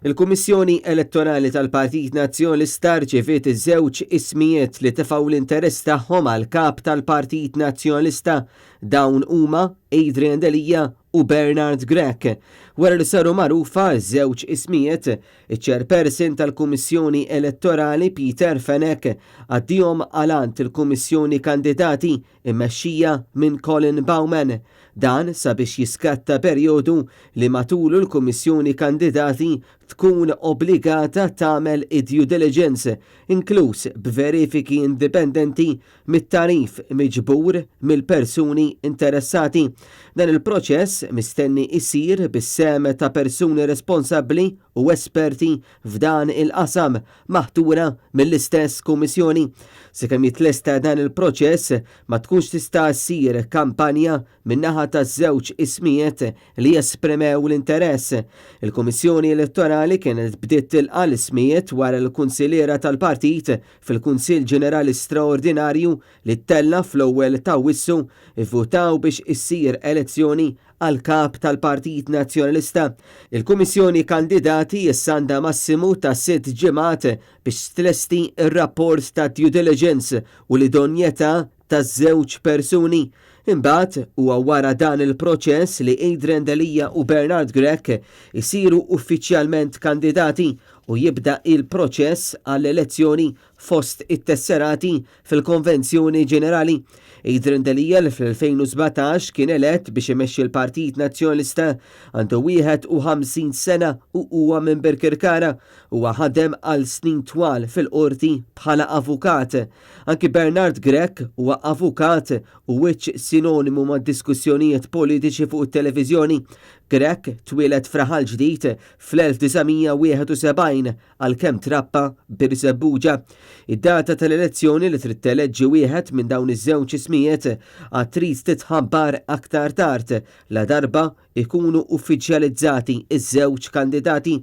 Il-Kummissjoni Elettorali tal-Partit Nazzjonalista rċeviet iż-żewġ ismijiet li tefgħu l-interess tagħhom għal kap tal-Partit Nazzjonalista dawn huma Adrian Delia u Bernard Grech. Wara li saru magħrufa ż-żewġ ismijiet, iċ-chairperson tal-Kummissjoni Elettorali Peter Fenek għaddihom għalant il-Kummissjoni kandidati immexxija minn Colin Bowman. Dan sabiex jiskatta perjodu li matulu l-Kummissjoni kandidati tkun obbligata tagħmel due diligence, inkluż b'verifiki indipendenti mit-tarif miġbur mill-persuni interessati. Dan il-proċess mistenni isir bis-sem ta' persuni responsabbli u esperti f'dan il-qasam maħtura mill-istess kummissjoni. Sekemm jitlesta dan il-proċess ma tkunx tista' ssir kampanja min-naħa taż-żewġ ismijiet li esprimew l-interess. Il-Kummissjoni Elettorali kienet bdiet tilqa' l-ismijiet wara l-Kunsiliera tal-Partit fil-Kunsill Ġenerali Straordinarju li ttella fl-ewwel ta' Awwissu ivvutaw biex issir elezzjoni għal kap tal-Partit Nazzjonalista. Il-Kummissjoni kandidati jissanda massimu ta' 6 ġimgħat biex tlesti ir-rapport ta' due diligence u l-idonjetà taż-żewġ persuni. Imbagħad huwa wara dan il-proċess li Adrian Delia u Bernard Grech isiru uffiċjalment kandidati u jibda il-proċess għall-elezzjoni fost it-tesserati fil-Konvenzjoni Ġenerali. Adrian Delia li fl-2017 kien elett biex imexxi l-Partit Nazzjonalista għandu 51 sena u huwa minn Birkirkara huwa ħadem għal snin twal fil-qorti bħala avukat. Anki Bernard Grech huwa avukat u wiċċ sinonimu ma' diskussjonijiet politiċi fuq it-televiżjoni. Grech twieled f'Raħal Ġdid fl-1971 għalkemm trappa b'Irsebbuġa. Id-data tal-elezzjoni li trid teleġġi wieħed minn dawn iż-żewġ ismijiet għad trid titħabbar aktar tard la darba ikunu uffiċjalizzati iż-żewġ kandidati.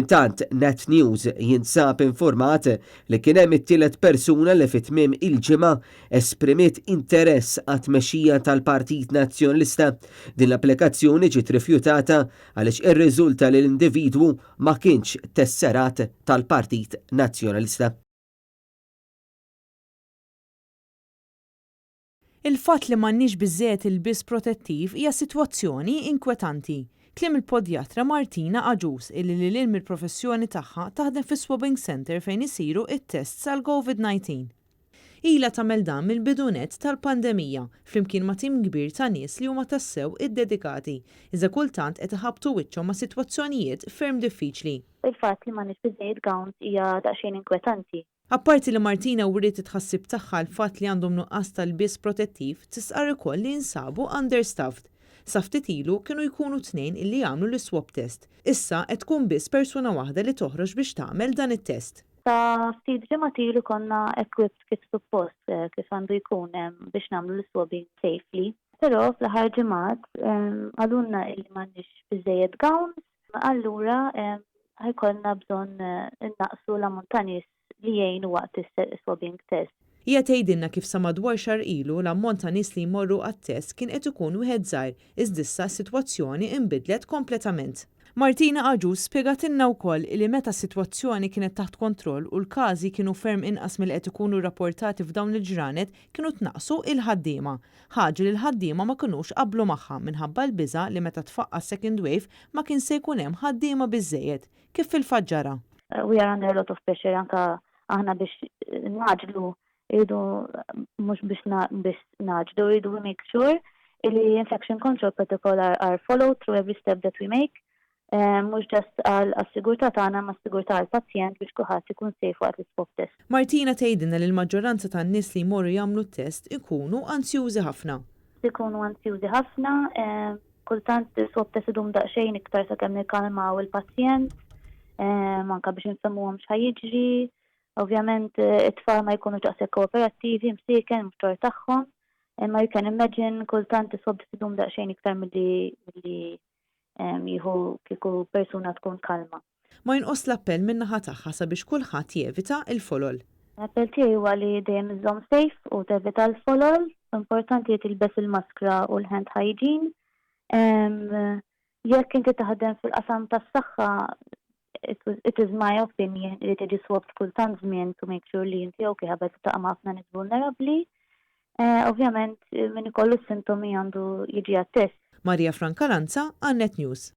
Intant Net News jinsab informat li kien hemm it-tielet persuna li fit-tmiem il-ġimgħa esprimiet interess għat-tmexxija tal-Partit Nazzjonalista. Din l-applikazzjoni ġiet rifjutata għaliex irriżulta li l-individwu ma kienx tesserat tal-Partit Nazzjonalista. Il-fatt li m'għandniex biżżejjed il-biss protettiv hija sitwazzjoni inkwetanti. Kliem il-podjatra Martina Aġus illi lil mill-professjoni tagħha taħdem fis-swabbing center fejn isiru it-tests għal COVID-19. Ilha tagħmel dan mill-bidunet tal-pandemija flimkien ma' tim kbir ta' nies li huma tassew iddedikati, iżda kultant qed iħabbtu wiċċhom ma' sitwazzjonijiet ferm diffiċli. Il-fatt li m'għandniex biżżejjed gowns hija daqsxejn inkwetanti. Apparti li Martina wriet it-tħassib tagħha l-fatt li għandhom nuqqas tal-biss protettiv, tisqar ukoll li jinsabu understaffed. Sa ftit ilu kienu jkunu 2 illi jagħmlu l-swab test. Issa qed tkun biss persuna waħda li toħroġ biex tagħmel dan it-test. Sa ftit ġimgħat ilu konna equipped kif suppost kif għandu jkun biex nagħmlu l-swabbing safely. Però fl-aħħar ġimgħat għalunna li m'għandniex biżżejjed gowns, allura ħajkollna bżonn innaqsu l-ammont ta' nies li jgħinu waqt is-swabbing test. Hija tgħidilna kif sa madwar xahar ilu l-ammont ta' nies li jmorru għat-test kien qed ikun wieħed żgħir, iżda issa s-sitwazzjoni inbidlet kompletament. Martina Aġus spjegatilna wkoll li meta s-sitwazzjoni kienet taħt kontroll u l-każi kienu ferm inqas milli qed ikunu rrapportati f'dawn il-ġranet kienu tnaqsu il-ħaddiema. Ħaġa li l-ħaddiema ma kinux qablu magħha minħabba l-biża' li meta tfaqqa second wave ma kien se jkun hemm ħaddiema biżżejjed. Kif fil-faġġara? We are under a lot of pressure anka aħna biex naġlu irridu mhux biex naġlu irridu we make sure li infection control protocol are followed through every step that we make. Mhux ġast għas-sigurtà tagħna ma' s-sigurtà għall-pazjent biex kulħadd ikun safe waqt is-swab test. Martina tgħidilna li l-maġġoranza tan-nies li jmorru jagħmlu t-test ikunu ansjużi ħafna. Ikunu ansjużi ħafna, kultant is-swab test idum daqsxejn iktar sakemm nikkalmaw il-pazjent, manka biex nfehmuhom x'ħajjiġri. Ovvjament it-tfal ma jkunu ġaqshekk kooperattivi, msieken, mftor tagħhom, imma you can imagine kultant is-swab test idum daqsxejn iktar milli jieħu kieku persuna tkun kalma. Ma jinqos l-appell min-naħa tagħha sabiex kulħadd jevita l-folol. L-appell tiegħi huwa li dejjem iżomm safe u tevita l-folol, importanti li tilbes il-maskra u l-hand hygiene. Jekk inti taħdem fil-qasam tas-saħħa it is my opinion li tiġi swapped kultant żmien to make sure li inti okay ħabet taqa' ħafna nies vulnerabbli. Ovvjament min ikollu s-sintomi għandu jiġi attest. Marija Francalanza, Annet News.